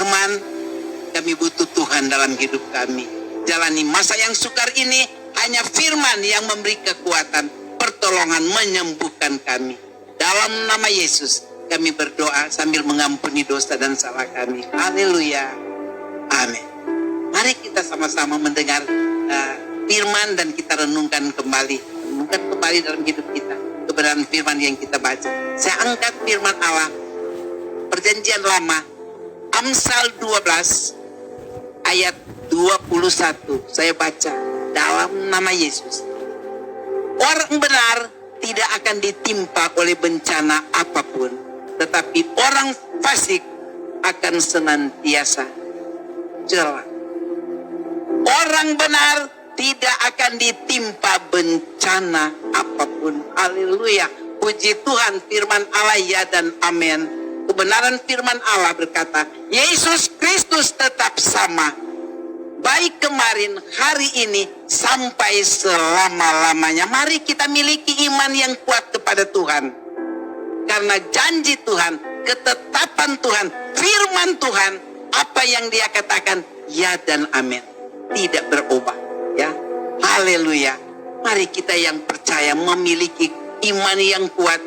firman, kami butuh Tuhan dalam hidup kami. Jalani masa yang sukar ini, hanya firman yang memberi kekuatan, pertolongan, menyembuhkan kami. Dalam nama Yesus, kami berdoa sambil mengampuni dosa dan salah kami. Haleluya. Amin. Mari kita sama-sama mendengar firman dan kita renungkan kembali. Renungkan kembali dalam hidup kita kebenaran firman yang kita baca. Saya angkat firman Allah Perjanjian Lama, Amsal 12 ayat 21. Saya baca dalam nama Yesus. Orang benar tidak akan ditimpa oleh bencana apapun, tetapi orang fasik akan senantiasa celaka. Orang benar tidak akan ditimpa bencana apapun. Haleluya. Puji Tuhan, firman Allah ya dan amin. Kebenaran firman Allah berkata, Yesus Kristus tetap sama, baik kemarin, hari ini, sampai selama-lamanya. Mari kita miliki iman yang kuat kepada Tuhan. Karena janji Tuhan, ketetapan Tuhan, firman Tuhan, apa yang Dia katakan, ya dan amin. Tidak berubah. Ya, haleluya. Mari kita yang percaya memiliki iman yang kuat,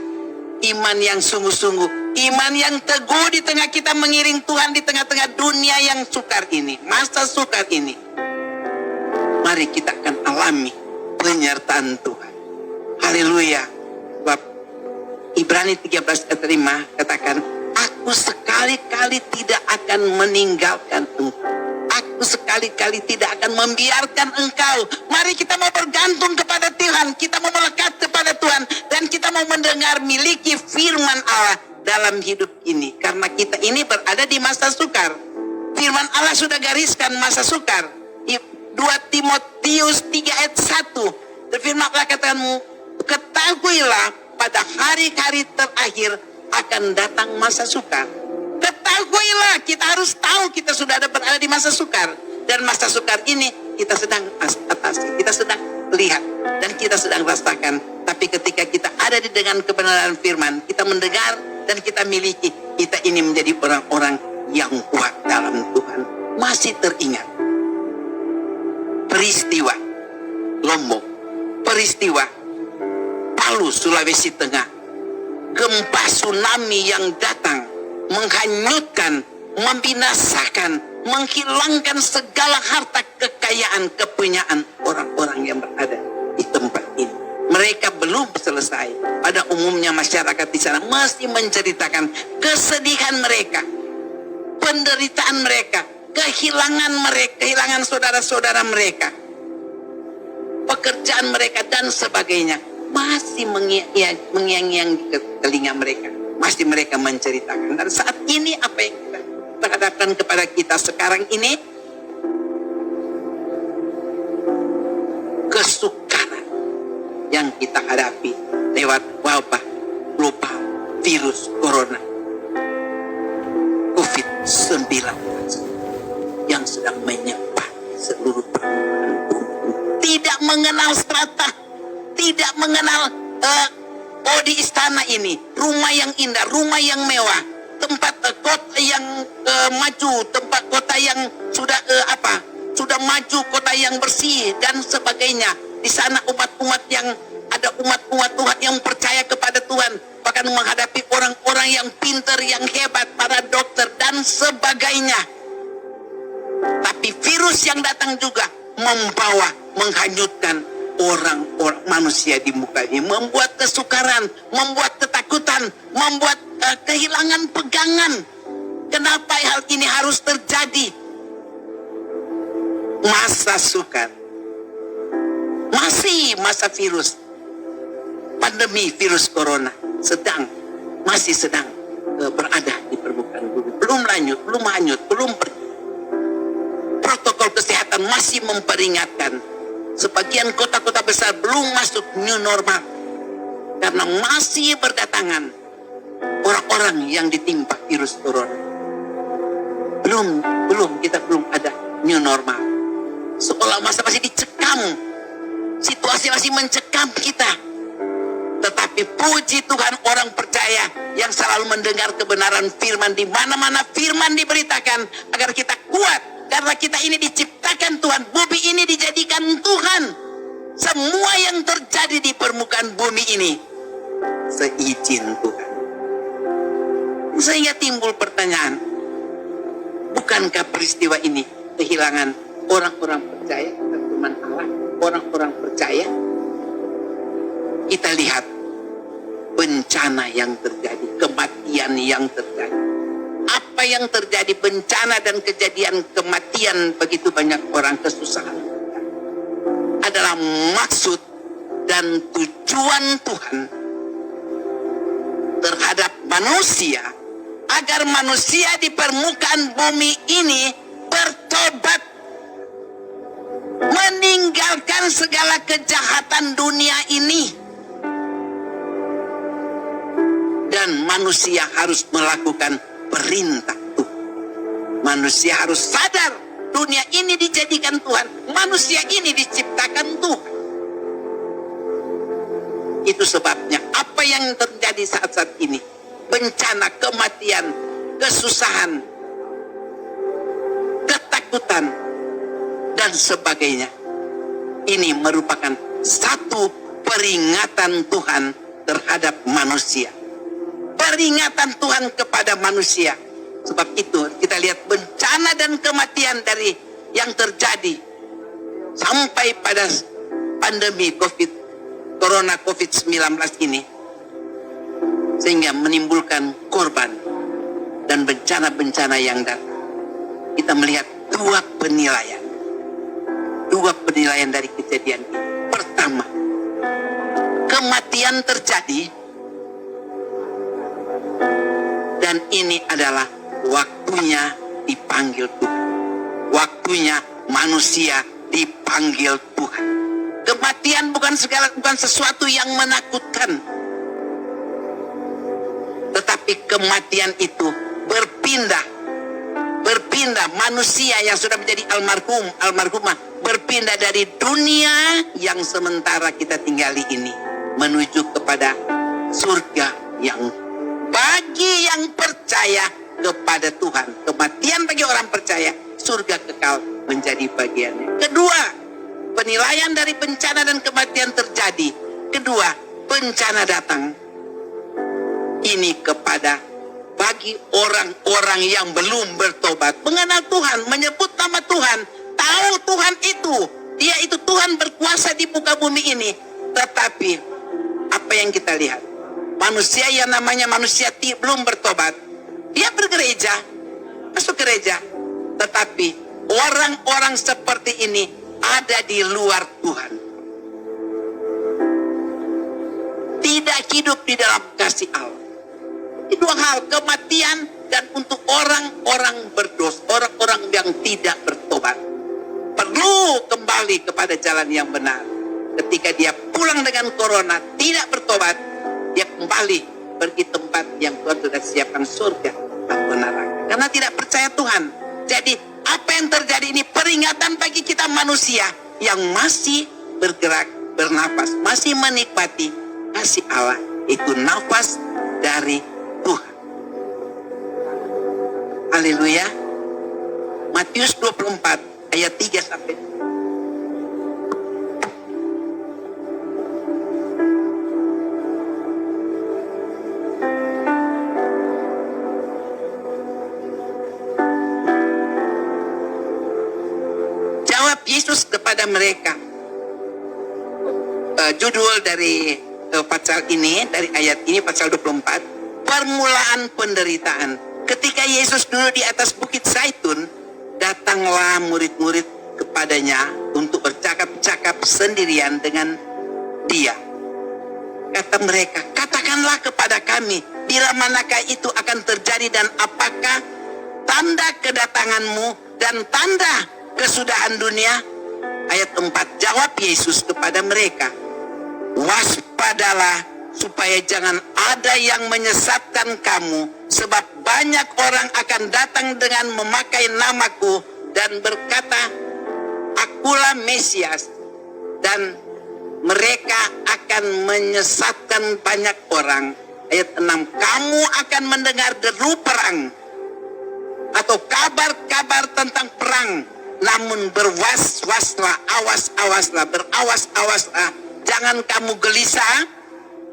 iman yang sungguh-sungguh, iman yang teguh di tengah kita mengiring Tuhan di tengah-tengah dunia yang sukar ini, masa sukar ini. Mari kita akan alami penyertaan Tuhan. Haleluya. Sebab Ibrani 13 ayat 5 katakan, aku sekali-kali tidak akan meninggalkan engkau. Aku sekali-kali tidak akan membiarkan engkau. Mari kita mau bergantung kepada Tuhan. Kita mau melekat kepada Tuhan. Dan kita mau mendengar miliki firman Allah dalam hidup ini. Karena kita ini berada di masa sukar. Firman Allah sudah gariskan masa sukar. 2 Timotius 3 ayat 1. Firman Allah katakan, ketahuilah pada hari-hari terakhir akan datang masa sukar. Ketahuilah, kita harus tahu kita sudah berada di masa sukar. Dan masa sukar ini kita sedang atasi, kita sedang lihat dan kita sedang rasakan. Tapi ketika kita ada di dengan kebenaran firman, kita mendengar dan kita miliki, kita ini menjadi orang-orang yang kuat dalam Tuhan. Masih teringat peristiwa Lombok, peristiwa Palu, Sulawesi Tengah, gempa tsunami yang datang menghanyutkan, membinasakan, menghilangkan segala harta kekayaan, kepunyaan orang-orang yang berada di tempat ini. Mereka belum selesai. Pada umumnya masyarakat di sana masih menceritakan kesedihan mereka, penderitaan mereka, kehilangan mereka, kehilangan saudara-saudara mereka, pekerjaan mereka dan sebagainya. Masih mengiang-iang di telinga mereka. Masih mereka menceritakan. Dan saat ini apa yang kita terhadapkan kepada kita sekarang ini? Kesukaran yang kita hadapi lewat wabah global virus corona COVID-19 yang sedang menyebar seluruh permukaan bumi. Tidak mengenal strata, tidak mengenal di istana ini, rumah yang indah, rumah yang mewah, tempat kota yang maju, tempat kota yang sudah sudah maju, kota yang bersih dan sebagainya. Di sana umat-umat yang ada umat-umat Tuhan yang percaya kepada Tuhan, bahkan menghadapi orang-orang yang pintar, yang hebat, para dokter dan sebagainya. Tapi virus yang datang juga membawa, menghanyutkan orang-orang manusia di muka ini, membuat kesukaran, membuat ketakutan, membuat kehilangan pegangan. Kenapa hal ini harus terjadi? Masa sukar, masih masa virus, pandemi virus corona masih sedang berada di permukaan bumi, belum lanjut, belum hanyut, belum pergi. Protokol kesehatan masih memperingatkan. Sebagian kota-kota besar belum masuk new normal karena masih berdatangan orang-orang yang ditimpa virus corona. Kita belum ada new normal. Seolah masa masih dicekam, situasi masih mencekam kita. Tetapi Tetapi puji Tuhan, orang percaya yang selalu mendengar kebenaran firman, di mana-mana firman diberitakan agar kita kuat. Karena kita ini diciptakan Tuhan, bumi ini dijadikan Tuhan. Semua yang terjadi di permukaan bumi ini seizin Tuhan. Sehingga timbul pertanyaan, bukankah peristiwa ini kehilangan orang-orang percaya, teman Allah, orang-orang percaya? Kita lihat bencana yang terjadi, kematian yang terjadi. Apa yang terjadi, bencana dan kejadian kematian begitu banyak orang, kesusahan, adalah maksud dan tujuan Tuhan terhadap manusia, agar manusia di permukaan bumi ini bertobat, meninggalkan segala kejahatan dunia ini. Dan manusia harus melakukan perintah Tuhan. Manusia harus sadar dunia ini dijadikan Tuhan, manusia ini diciptakan Tuhan. Itu sebabnya apa yang terjadi saat-saat ini, bencana, kematian, kesusahan, ketakutan, dan sebagainya, ini merupakan satu peringatan Tuhan terhadap manusia. Peringatan Tuhan kepada manusia. Sebab itu kita lihat bencana dan kematian dari yang terjadi sampai pada pandemi Corona COVID-19 ini, sehingga menimbulkan korban dan bencana-bencana yang datang. Kita melihat dua penilaian dari kejadian ini. Pertama, kematian terjadi, dan ini adalah waktunya dipanggil Tuhan. Waktunya manusia dipanggil Tuhan. Kematian bukan sesuatu yang menakutkan. Tetapi kematian itu berpindah. Manusia yang sudah menjadi almarhumah berpindah dari dunia yang sementara kita tinggali ini menuju kepada surga yang bagi yang percaya kepada Tuhan. Kematian bagi orang percaya, surga kekal menjadi bagiannya. Kedua, penilaian dari bencana dan kematian terjadi. Kedua, bencana datang. Ini kepada bagi orang-orang yang belum bertobat, mengenal Tuhan, menyebut nama Tuhan, tahu Tuhan itu, Dia itu Tuhan berkuasa di muka bumi ini. Tetapi apa yang kita lihat, manusia yang namanya manusia belum bertobat, dia bergereja, masuk gereja, tetapi orang-orang seperti ini ada di luar Tuhan, tidak hidup di dalam kasih Allah. Itu dua hal, kematian dan untuk orang-orang berdosa, orang-orang yang tidak bertobat, perlu kembali kepada jalan yang benar. Ketika dia pulang dengan corona, tidak bertobat, dia kembali pergi tempat yang Tuhan sudah siapkan, surga atau neraka, karena tidak percaya Tuhan. Jadi apa yang terjadi ini peringatan bagi kita manusia yang masih bergerak, bernafas, masih menikmati kasih Allah, itu nafas dari Tuhan. Haleluya. Matius 24 ayat 3 sampai 5. Jawab Yesus kepada mereka. Judul dari pasal ini, dari ayat ini, pasal 24, permulaan penderitaan. Ketika Yesus duduk di atas bukit Zaitun, datanglah murid-murid kepadanya untuk bercakap-cakap sendirian dengan dia. Kata mereka, katakanlah kepada kami, bila manakah itu akan terjadi dan apakah tanda kedatanganmu dan tanda kesudahan dunia? Ayat 4, jawab Yesus kepada mereka, waspadalah supaya jangan ada yang menyesatkan kamu, sebab banyak orang akan datang dengan memakai namaku dan berkata, akulah Mesias, dan mereka akan menyesatkan banyak orang. Ayat 6, kamu akan mendengar deru perang atau kabar-kabar tentang perang, namun berwas-waslah, awas-awaslah, berawas-awaslah, jangan kamu gelisah,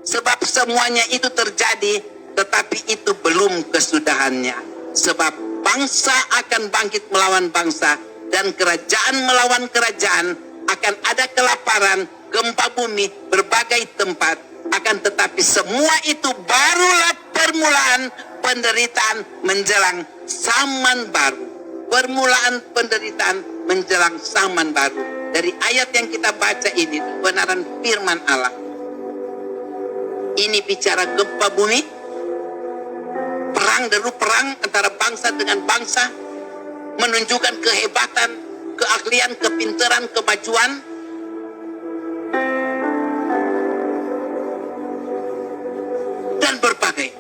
sebab semuanya itu terjadi, tetapi itu belum kesudahannya. Sebab bangsa akan bangkit melawan bangsa, dan kerajaan melawan kerajaan, akan ada kelaparan, gempa bumi, berbagai tempat. Akan tetapi semua itu barulah permulaan penderitaan menjelang zaman baru. Permulaan penderitaan menjelang zaman baru. Dari ayat yang kita baca ini, kebenaran firman Allah. Ini bicara gempa bumi, perang, deru perang antara bangsa dengan bangsa, menunjukkan kehebatan, keahlian, kepintaran, kemajuan. Dan berbagai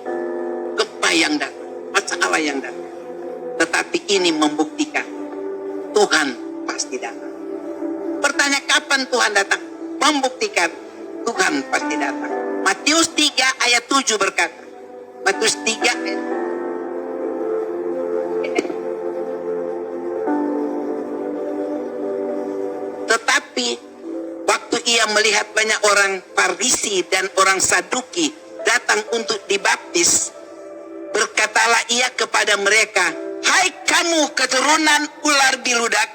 gempa yang datang, masalah yang datang. Tetapi ini membuktikan Tuhan pasti datang. Pertanyaan, kapan Tuhan datang? Membuktikan Tuhan pasti datang. Matius 3 ayat 7 berkata, Matius 3 ayat tetapi waktu ia melihat banyak orang Farisi dan orang Saduki datang untuk dibaptis, berkatalah ia kepada mereka, hai kamu keturunan ular biludak,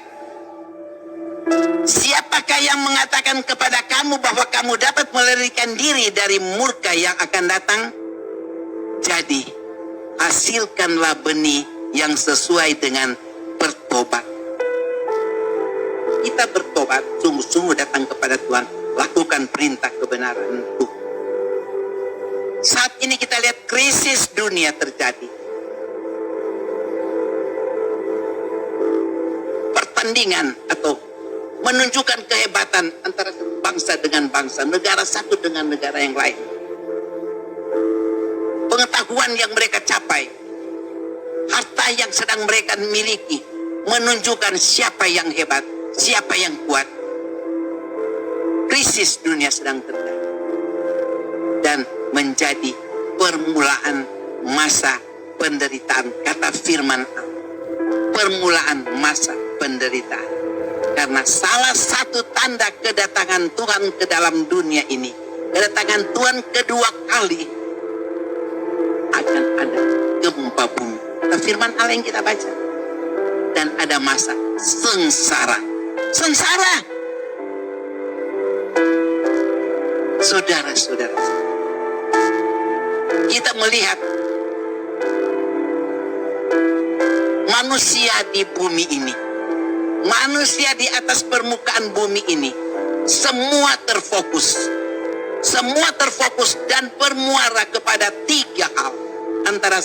siapakah yang mengatakan kepada kamu bahwa kamu dapat melarikan diri dari murka yang akan datang? Jadi hasilkanlah benih yang sesuai dengan bertobat. Kita bertobat, sungguh-sungguh datang kepada Tuhan, lakukan perintah kebenaran Tuhan. Saat ini kita lihat krisis dunia terjadi. Pertandingan atau menunjukkan kehebatan antara bangsa dengan bangsa, negara satu dengan negara yang lain. Pengetahuan yang mereka capai, harta yang sedang mereka miliki, menunjukkan siapa yang hebat, siapa yang kuat. Krisis dunia sedang terjadi dan menjadi permulaan masa penderitaan. Kata firman Allah, permulaan masa penderitaan. Karena salah satu tanda kedatangan Tuhan ke dalam dunia ini, kedatangan Tuhan kedua kali, akan ada gempa bumi. Kata firman Allah yang kita baca. Dan ada masa sengsara. Sengsara. Saudara-saudara, kita melihat manusia di bumi ini, manusia di atas permukaan bumi ini, semua terfokus dan bermuara kepada tiga hal. Antara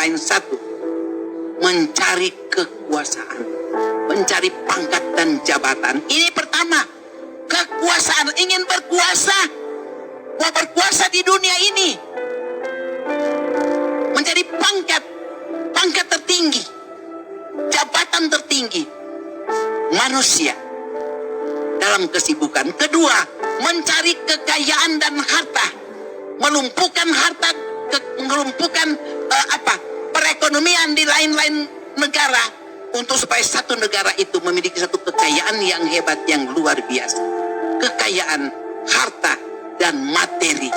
lain satu, mencari kekuasaan, mencari pangkat dan jabatan. Ini pertama, kekuasaan, ingin berkuasa, mau berkuasa di dunia ini, menjadi pangkat tertinggi, jabatan tertinggi manusia dalam kesibukan. Kedua, mencari kekayaan dan harta, melumpuhkan perekonomian di lain-lain negara, untuk supaya satu negara itu memiliki satu kekayaan yang hebat, yang luar biasa. Kekayaan, harta, dan materi.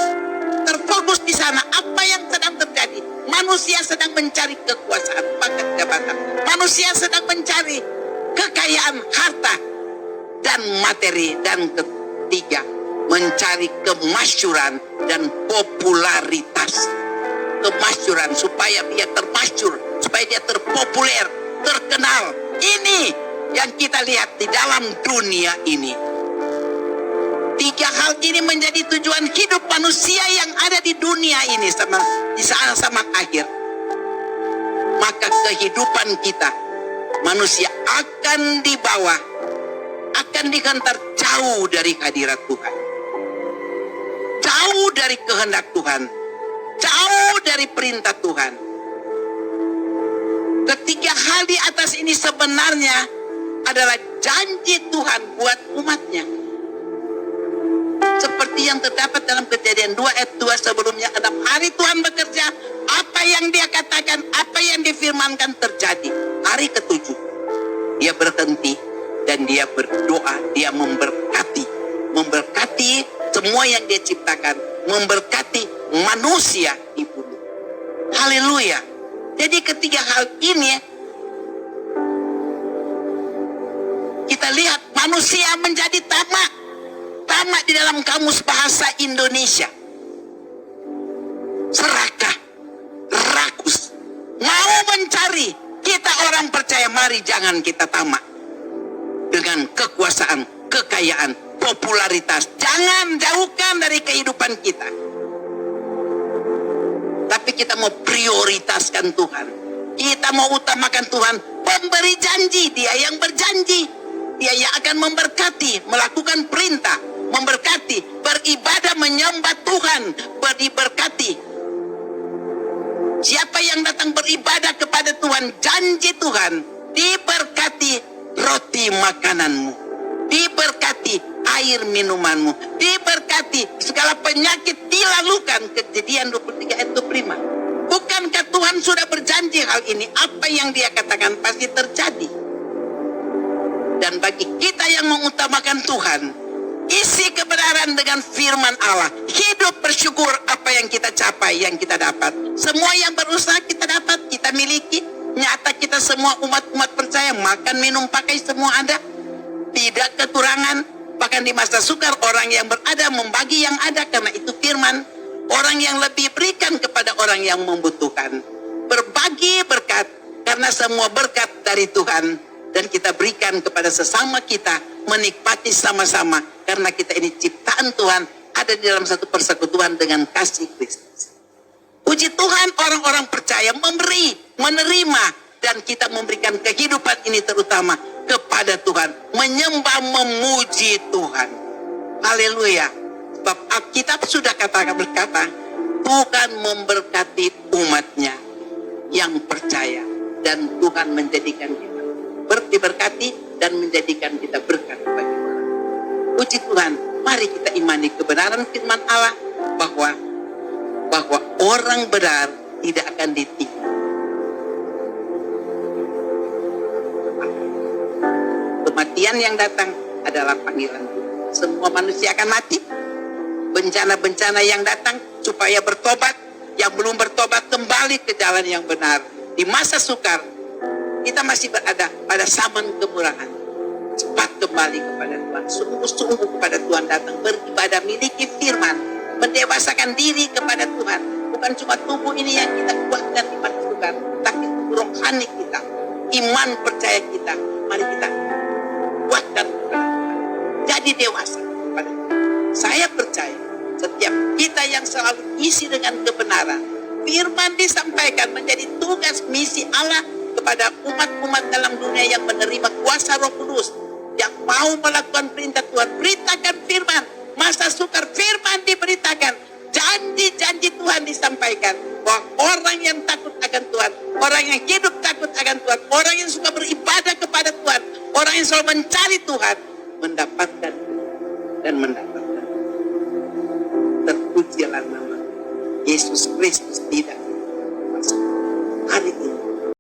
Terfokus di sana. Apa yang sedang terjadi? Manusia sedang mencari kekuasaan, pangkat, jabatan. Manusia sedang mencari kekayaan, harta, dan materi. Dan ketiga, mencari kemasyhuran dan popularitas. Kemasyhuran, supaya dia termasyhur, supaya dia terpopuler, terkenal. Ini yang kita lihat di dalam dunia ini. Tiga hal ini menjadi tujuan hidup manusia yang ada di dunia ini di saat zaman akhir. Maka kehidupan kita, manusia akan dibawa, akan dihantar jauh dari hadirat Tuhan, jauh dari kehendak Tuhan, jauh dari perintah Tuhan. Ketiga hal di atas ini sebenarnya adalah janji Tuhan buat umatnya. Seperti yang terdapat dalam Kejadian 2 ayat 2 sebelumnya, 6 hari Tuhan bekerja, apa yang dia katakan, apa yang difirmankan terjadi. Hari ketujuh, dia berhenti dan dia berdoa, dia memberkati semua yang dia ciptakan, memberkati manusia di bumi. Haleluya. Jadi ketiga hal ini kita lihat manusia menjadi tamak. Tamak di dalam kamus bahasa Indonesia. Serakah, rakus, mau mencari. Kita orang percaya, mari jangan kita tamak dengan kekuasaan, kekayaan, popularitas. Jangan jauhkan dari kehidupan kita. Tapi kita mau prioritaskan Tuhan. Kita mau utamakan Tuhan. Pemberi janji, dia yang berjanji. Dia yang akan memberkati, melakukan perintah, memberkati, beribadah, menyembah Tuhan, diberkati. Siapa yang datang beribadah kepada Tuhan, janji Tuhan, diberkati roti makananmu, diberkati air minumanmu, diberkati segala penyakit dilalukan. Kejadian 23 ayat 25. Bukankah Tuhan sudah berjanji hal ini? Apa yang dia katakan pasti terjadi. Dan bagi kita yang mengutamakan Tuhan, isi kebenaran dengan firman Allah, hidup bersyukur apa yang kita capai, yang kita dapat. Semua yang berusaha kita dapat, kita miliki. Nyata kita semua umat-umat percaya, makan, minum, pakai semua ada. Tidak kekurangan. Bahkan di masa sukar orang yang berada membagi yang ada, karena itu firman. Orang yang lebih berikan kepada orang yang membutuhkan. Berbagi berkat, karena semua berkat dari Tuhan. Dan kita berikan kepada sesama kita, menikmati sama-sama. Karena kita ini ciptaan Tuhan, ada di dalam satu persekutuan dengan kasih Kristus. Puji Tuhan, orang-orang percaya memberi, menerima. Dan kita memberikan kehidupan ini terutama kepada Tuhan. Menyembah, memuji Tuhan. Haleluya. Sebab Alkitab sudah berkata, Tuhan memberkati umatnya yang percaya. Dan Tuhan menjadikan kita diberkati dan menjadikan kita berkat bagi orang. Puji Tuhan, mari kita imani kebenaran firman Allah bahwa orang benar tidak akan ditinggal. Kematian yang datang adalah panggilan Tuhan. Semua manusia akan mati. Bencana-bencana yang datang supaya bertobat, yang belum bertobat kembali ke jalan yang benar. Di masa sukar, kita masih berada pada zaman kemurahan. Cepat kembali kepada Tuhan. Sungguh-sungguh kepada Tuhan datang. Beribadah, miliki firman. Mendewasakan diri kepada Tuhan. Bukan cuma tubuh ini yang kita kuatkan di masa sukar, tapi tubuh rohani kita. Iman percaya kita. Mari kita kuatkan kepada Tuhan. Jadi dewasa kepada Tuhan. Saya percaya setiap kita yang selalu isi dengan kebenaran. Firman disampaikan menjadi tugas misi Allah kepada umat-umat dalam dunia yang menerima kuasa Roh Kudus, yang mau melakukan perintah Tuhan. Beritakan firman. Masa sukar firman diberitakan, janji-janji Tuhan disampaikan, bahwa orang yang takut akan Tuhan, orang yang hidup takut akan Tuhan, orang yang suka beribadah kepada Tuhan, orang yang selalu mencari Tuhan, mendapatkan dan mendapatkan. Terpujilah nama Yesus Kristus. Tidak